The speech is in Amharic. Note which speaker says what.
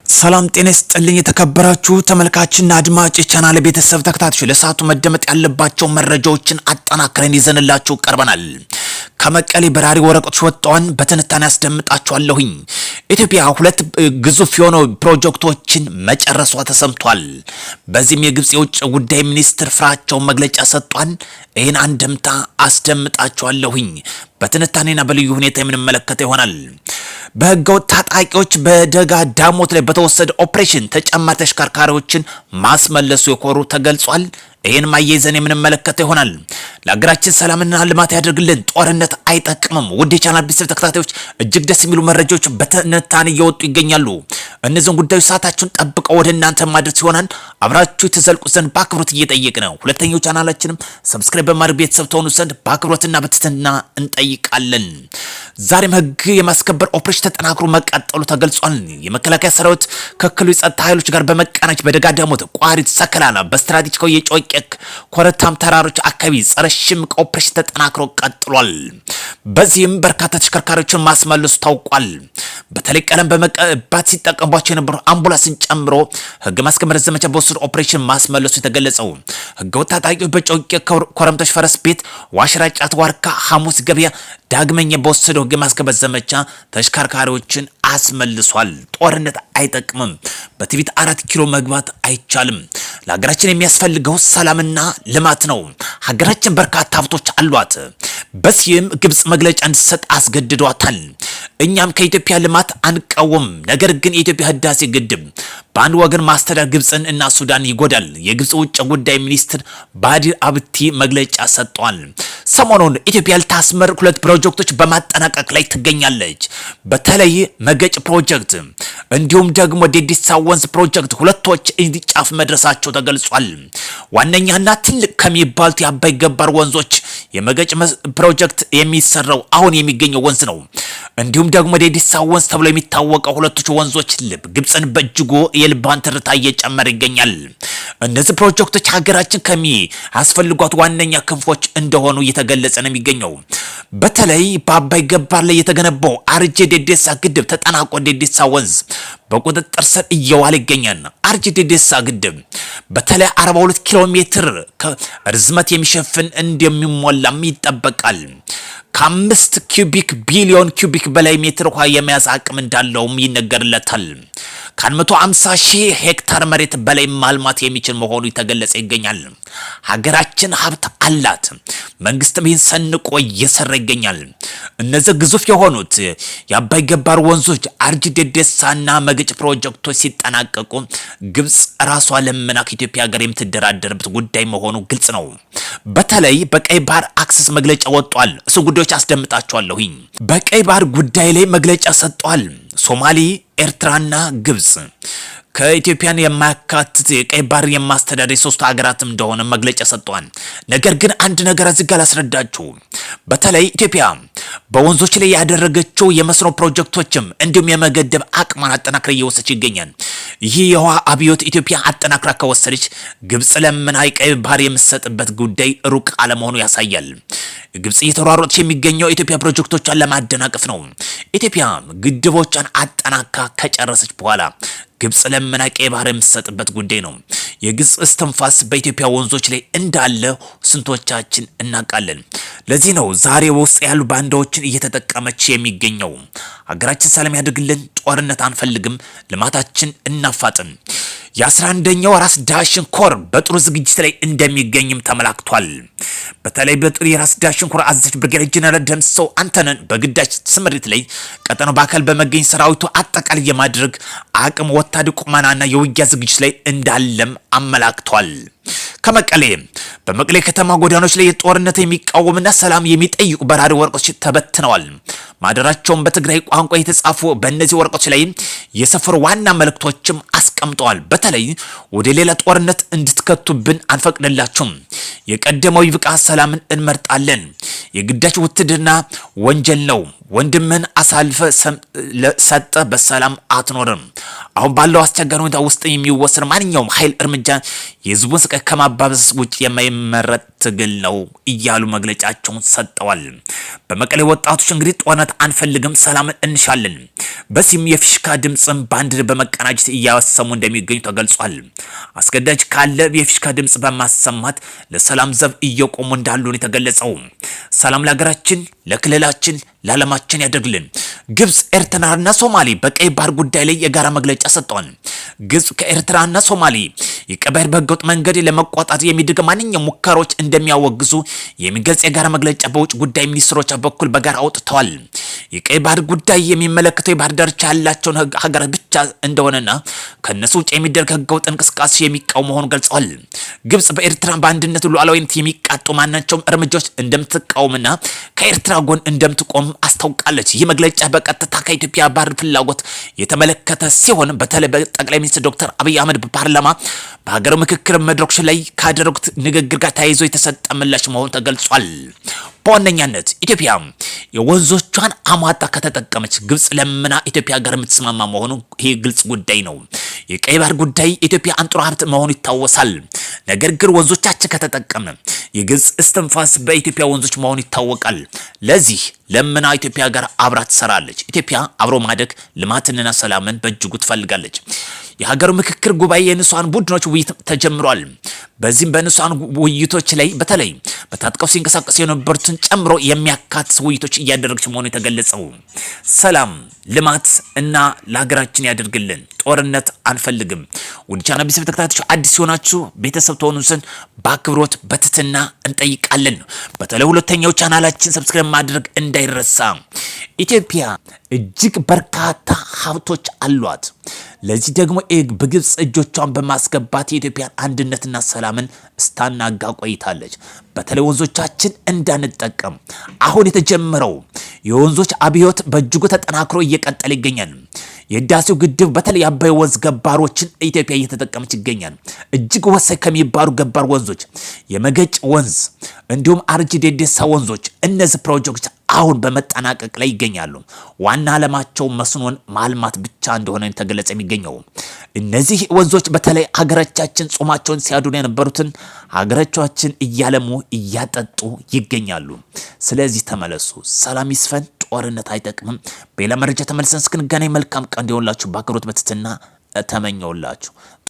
Speaker 1: ሰላም ጤና ይስጥልኝ የተከበራችሁ ተመልካችና አድማጭ ቻናል ቤተሰብ ተከታታዮች ለሰዓቱ መደመጥ ያለባቸው መረጃዎችን አጠናክረን ይዘንላችሁ ቀርበናል። ከመቀሌ በራሪ ወረቀቶች ወጣውን በትንታኔ ያስደምጣችኋለሁኝ። ኢትዮጵያ ሁለት ግዙፍ የሆኑ ፕሮጀክቶችን መጨረሷ ተሰምቷል። በዚህም የግብጽ የውጭ ጉዳይ ሚኒስትር ፍራቸው መግለጫ ሰጥቷል። ይህን አንድምታ አስደምጣችኋለሁኝ። በትንታኔና በልዩ ሁኔታ የምንመለከተው ይሆናል። በህገወጥ ታጣቂዎች በደጋ ዳሞት ላይ በተወሰደ ኦፕሬሽን ተጨማሪ ተሽከርካሪዎችን ማስመለሱ የኮሩ ተገልጿል። ይህን ማያይዘን የምንመለከተው ይሆናል። ለሀገራችን ሰላምና ልማት ያደርግልን፣ ጦርነት አይጠቅምም። ውድ የቻናል ቤተሰብ ተከታታዮች እጅግ ደስ የሚሉ መረጃዎች በትንታኔ እየወጡ ይገኛሉ። እነዚህን ጉዳዮች ሰዓታችሁን ጠብቀው ወደ እናንተ ማድረስ ይሆናል። አብራችሁ ተዘልቁ ዘንድ በአክብሮት እየጠየቅን ነው። ሁለተኛው ቻናላችንም ሰብስክራይብ በማድረግ ቤተሰብ ተሆኑ ዘንድ በአክብሮትና በትህትና እንጠይቃለን። ዛሬም ህግ የማስከበር ኦፕሬሽን ተጠናክሮ መቀጠሉ ተገልጿል። የመከላከያ ሰራዊት ከክልሉ የጸጥታ ኃይሎች ጋር በመቀናጀት በደጋ ዳሞት፣ ቋሪት፣ ሰከላና በስትራቴጂካዊ የጮቄ ኮረብታማ ተራሮች አካባቢ ጸረ ሽምቅ ኦፕሬሽን ተጠናክሮ ቀጥሏል። በዚህም በርካታ ተሽከርካሪዎችን ማስመለሱ ታውቋል። በተለይ ቀለም በመቀባት ሲጠቀሙባቸው የነበሩ አምቡላንስን ጨምሮ ህግ ማስከበር ዘመቻ በወሰዱ ኦፕሬሽን ማስመለሱ የተገለጸው ህገወጥ ታጣቂዎች በጮቄ ኮረምቶች፣ ፈረስ ቤት፣ ዋሽራ፣ ጫት፣ ዋርካ፣ ሐሙስ ገበያ ዳግመኛ በወሰደው ህግ ማስከበር ዘመቻ ተሽከርካሪዎችን አስመልሷል። ጦርነት አይጠቅምም። በትዕቢት 4 ኪሎ መግባት አይቻልም። ለሀገራችን የሚያስፈልገው ሰላምና ልማት ነው። ሀገራችን በርካታ ሀብቶች አሏት። በዚህም ግብጽ መግለጫ እንድትሰጥ አስገድዷታል። እኛም ከኢትዮጵያ ልማት አንቀውም። ነገር ግን የኢትዮጵያ ህዳሴ ግድብ በአንድ ወገን ማስተዳደር ግብጽን እና ሱዳን ይጎዳል። የግብጽ ውጭ ጉዳይ ሚኒስትር ባዲር አብቲ መግለጫ ሰጥቷል። ሰሞኑን ኢትዮጵያ ልታስመር ሁለት ፕሮጀክቶች በማጠናቀቅ ላይ ትገኛለች። በተለይ መገጭ ፕሮጀክት እንዲሁም ደግሞ ዴዲሳ ወንዝ ፕሮጀክት ሁለቶች እንዲጫፍ መድረሳቸው ተገልጿል። ዋነኛና ትልቅ ከሚባሉት የአባይ ገባር ወንዞች የመገጭ ፕሮጀክት የሚሰራው አሁን የሚገኘው ወንዝ ነው። እንዲሁም ደግሞ ዴዲሳ ወንዝ ተብሎ የሚታወቀው ሁለቶች ወንዞች ግብጽን በእጅጉ የልቧን ትርታ እየጨመረ ይገኛል። እነዚህ ፕሮጀክቶች ሀገራችን ከሚያስፈልጓት ዋነኛ ክንፎች እንደሆኑ እየተገለጸ ነው የሚገኘው። በተለይ በአባይ ገባር ላይ የተገነባው አርጄ ዴዴሳ ግድብ ተጠናቆ ዴዴሳ ወንዝ በቁጥጥር ስር እየዋለ ይገኛል። አርጄ ዴዴሳ ግድብ በተለይ 42 ኪሎ ሜትር ርዝመት የሚሸፍን እንደሚሞላም ይጠበቃል። ከ5 ቢሊዮን ኪዩቢክ በላይ ሜትር ውሃ የመያዝ አቅም እንዳለውም ይነገርለታል። ከ150 ሺህ ሄክታር መሬት በላይ ማልማት የሚችል መሆኑ የተገለጸ ይገኛል። ሀገራችን ሀብት አላት። መንግስትም ይህን ሰንቆ እየሰራ ይገኛል። እነዚህ ግዙፍ የሆኑት የአባይ ገባር ወንዞች አርጂ ዴዴሳና መገጭ ፕሮጀክቶች ሲጠናቀቁ ግብጽ ራሷ ለምና ከኢትዮጵያ ጋር የምትደራደርበት ጉዳይ መሆኑ ግልጽ ነው። በተለይ በቀይ ባህር አክሰስ መግለጫ ወጥቷል። እሱ ጉዳዮች አስደምጣቸዋለሁኝ። በቀይ ባህር ጉዳይ ላይ መግለጫ ሰጥቷል። ሶማሌ፣ ኤርትራና ግብጽ ከኢትዮጵያን የማያካትት የቀይ ባህር የማስተዳደር ሶስት ሀገራትም እንደሆነ መግለጫ ሰጥቷል። ነገር ግን አንድ ነገር እዚህ ጋር ላስረዳችሁ። በተለይ ኢትዮጵያ በወንዞች ላይ ያደረገችው የመስኖ ፕሮጀክቶችም እንዲሁም የመገደብ አቅሟን አጠናክራ እየወሰደች ይገኛል። ይህ የውሃ አብዮት ኢትዮጵያ አጠናክራ ከወሰደች ግብጽ ለምን ቀይ ባህር የምትሰጥበት ጉዳይ ሩቅ አለመሆኑ ያሳያል። ግብጽ እየተሯሯጠች የሚገኘው ኢትዮጵያ ፕሮጀክቶቿን ለማደናቀፍ ነው። ኢትዮጵያ ግድቦቿን አጠናካ ከጨረሰች በኋላ ግብጽ ለምን ቀይ ባህር የምትሰጥበት ጉዳይ ነው። የግብጽ እስትንፋስ በኢትዮጵያ ወንዞች ላይ እንዳለ ስንቶቻችን እናውቃለን። ለዚህ ነው ዛሬ ውስጥ ያሉ ባንዳዎችን እየተጠቀመች የሚገኘው። ሀገራችን ሰላም ያድርግልን። ጦርነት አንፈልግም። ልማታችን እናፋጥን። የ11ኛው ራስ ዳሽን ኮር በጥሩ ዝግጅት ላይ እንደሚገኝም ተመላክቷል። በተለይ በጥሩ የራስ ዳሽን ኮር አዛዥ ብርጌዴር ጀነራል ደምሰው አንተነህ በግዳጅ ስምሪት ላይ ቀጠናው በአካል በመገኘት ሰራዊቱ አጠቃላይ የማድረግ አቅም፣ ወታደራዊ ቁመናና የውጊያ ዝግጅት ላይ እንዳለም አመላክቷል። በመቀሌ ከተማ ጎዳናዎች ላይ የጦርነት የሚቃወምና ሰላም የሚጠይቁ በራሪ ወረቀቶች ተበትነዋል። ማደራቸውን በትግራይ ቋንቋ የተጻፉ በእነዚህ ወረቀቶች ላይ የሰፈሩ ዋና መልእክቶችም አስቀምጠዋል። በተለይ ወደ ሌላ ጦርነት እንድትከቱብን አንፈቅድላችሁም። የቀደመው ይብቃ፣ ሰላምን እንመርጣለን። የግዳጅ ውትድርና ወንጀል ነው። ወንድምን አሳልፈ ሰጠ በሰላም አትኖርም። አሁን ባለው አስቸጋሪ ሁኔታ ውስጥ የሚወሰድ ማንኛውም ኃይል እርምጃ የህዝቡን ስቃይ ከማባበስ ውጭ የማይመረጥ ትግል ነው እያሉ መግለጫቸውን ሰጠዋል። በመቀሌ ወጣቶች እንግዲህ ጦርነት አንፈልግም፣ ሰላምን እንሻለን። በዚህም የፊሽካ ድምፅም ባንድ በመቀናጀት እያሰሙ እንደሚገኙ ተገልጿል። አስገዳጅ ካለ የፊሽካ ድምፅ በማሰማት ለሰላም ዘብ እየቆሙ እንዳሉ ነው የተገለጸው። ሰላም ለሀገራችን፣ ለክልላችን፣ ለዓለማችን ያደርግልን። ግብጽ፣ ኤርትራና ሶማሌ በቀይ ባህር ጉዳይ ላይ የጋራ መግለጫ ሰጥተዋል። ግብጽ ከኤርትራና ሶማሌ የቀይ ባህር በህገወጥ መንገድ ለመቆጣጠር የሚደረጉ ማንኛውም ሙከራዎች እንደሚያወግዙ የሚገልጽ የጋራ መግለጫ በውጭ ጉዳይ ሚኒስትሮች በኩል በጋራ አውጥተዋል። የቀይ ባህር ጉዳይ የሚመለከተው የባህር ዳርቻ ያላቸውን ሀገራት ብቻ እንደሆነና ከነሱ ውጭ የሚደረግ ህገወጥ እንቅስቃሴ የሚቃወሙ መሆኑን ገልጸዋል። ግብጽ በኤርትራ በአንድነት ሉዓላዊነት የሚቃጡ ማናቸውም እርምጃዎች እንደምትቃወምና ከኤርትራ ጎን እንደምትቆም አስታውቃለች። ይህ መግለጫ በቀጥታ ከኢትዮጵያ ባህር ፍላጎት የተመለከተ ሲሆን በተለይ በጠቅላይ ሚኒስትር ዶክተር አብይ አህመድ በፓርላማ በሀገር ምክክር መድረኮች ላይ ካደረጉት ንግግር ጋር ተያይዞ የተሰጠ ምላሽ መሆኑ ተገልጿል። በዋነኛነት ኢትዮጵያ የወንዞቿን አሟጣ ከተጠቀመች ግብጽ ለምና ኢትዮጵያ ጋር የምትስማማ መሆኑ ይሄ ግልጽ ጉዳይ ነው። የቀይ ባህር ጉዳይ ኢትዮጵያ አንጡራ ሀብት መሆኑ ይታወሳል። ነገር ግን ወንዞቻችን ከተጠቀምን የግብጽ እስትንፋስ በኢትዮጵያ ወንዞች መሆኑ ይታወቃል። ለዚህ ለምና ኢትዮጵያ ጋር አብራ ትሰራለች። ኢትዮጵያ አብሮ ማደግ ልማትንና ሰላምን በእጅጉ ትፈልጋለች። የሀገሩ ምክክር ጉባኤ የንጹሃን ቡድኖች ውይይት ተጀምሯል። በዚህም በንጹሃን ውይይቶች ላይ በተለይ በታጥቀው ሲንቀሳቀሱ የነበሩትን ጨምሮ የሚያካትት ውይይቶች እያደረገች መሆኑ የተገለጸው። ሰላም ልማት እና ለሀገራችን ያደርግልን። ጦርነት አንፈልግም። ውድ ቻናል ቤተሰብ ተከታታዮች አዲስ ሲሆናችሁ ቤተሰብ ተሆኑ ዘንድ በአክብሮት በትህትና እንጠይቃለን። በተለይ ሁለተኛው ቻናላችን ሰብስክራይብ ማድረግ እንዳይረሳ። ኢትዮጵያ እጅግ በርካታ ሀብቶች አሏት። ለዚህ ደግሞ በግብጽ እጆቿን በማስገባት የኢትዮጵያን አንድነትና ሰላምን ስታናጋ ቆይታለች። በተለይ ወንዞቻችን እንዳንጠቀም አሁን የተጀመረው የወንዞች አብዮት በእጅጉ ተጠናክሮ እየቀጠለ ይገኛል። የህዳሴው ግድብ በተለይ አባይ ወንዝ ገባሮችን ኢትዮጵያ እየተጠቀመች ይገኛል። እጅግ ወሳኝ ከሚባሉ ገባር ወንዞች የመገጭ ወንዝ እንዲሁም አርጂ ዴዴሳ ወንዞች እነዚህ ፕሮጀክቶች አሁን በመጠናቀቅ ላይ ይገኛሉ። ዋና ዓላማቸው መስኖን ማልማት ብቻ እንደሆነ ተገለጸ የሚገኘው እነዚህ ወንዞች በተለይ ሀገራቻችን ጾማቸውን ሲያድሩ የነበሩትን ሀገራቻችን እያለሙ እያጠጡ ይገኛሉ። ስለዚህ ተመለሱ። ሰላም ይስፈን። ጦርነት አይጠቅምም። በሌላ መረጃ ተመልሰን እስክንገናኝ መልካም ቀን እንዲሆንላችሁ በአክብሮት በትህትና ተመኘውላችሁ።